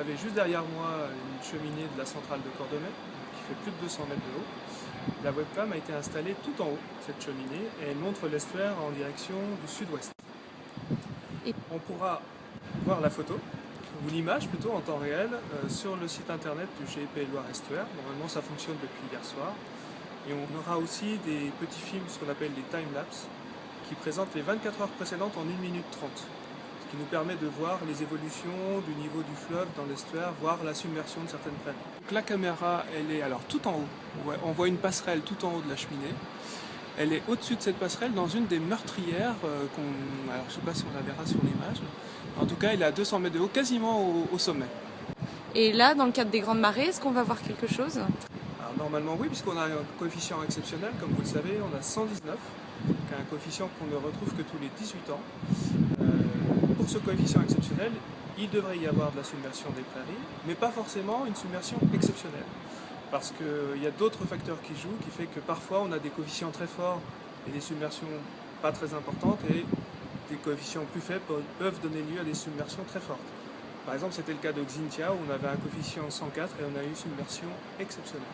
avez juste derrière moi une cheminée de la centrale de Cordemais, qui fait plus de 200 mètres de haut. La webcam a été installée tout en haut, cette cheminée, et elle montre l'estuaire en direction du sud-ouest. Et- On pourra voir la photo, ou l'image plutôt en temps réel, sur le site internet du GIP Loire Estuaire. Normalement ça fonctionne depuis hier soir. Et on aura aussi des petits films, ce qu'on appelle des time-lapse, qui présentent les 24 heures précédentes en 1 minute 30. Ce qui nous permet de voir les évolutions du niveau du fleuve dans l'estuaire, voire la submersion de certaines prairies. Donc la caméra, elle est alors tout en haut. On voit une passerelle tout en haut de la cheminée. Elle est au-dessus de cette passerelle dans une des meurtrières alors je ne sais pas si on la verra sur l'image. En tout cas, elle est à 200 mètres de haut, quasiment au sommet. Et là, dans le cadre des grandes marées, est-ce qu'on va voir quelque chose? Alors normalement oui, puisqu'on a un coefficient exceptionnel, comme vous le savez, on a 119, qui est un coefficient qu'on ne retrouve que tous les 18 ans. Pour ce coefficient exceptionnel, il devrait y avoir de la submersion des prairies, mais pas forcément une submersion exceptionnelle. Parce qu'il y a d'autres facteurs qui jouent, qui fait que parfois on a des coefficients très forts et des submersions pas très importantes, et des coefficients plus faibles peuvent donner lieu à des submersions très fortes. Par exemple, c'était le cas de Xintia, où on avait un coefficient 104 et on a eu une submersion exceptionnelle.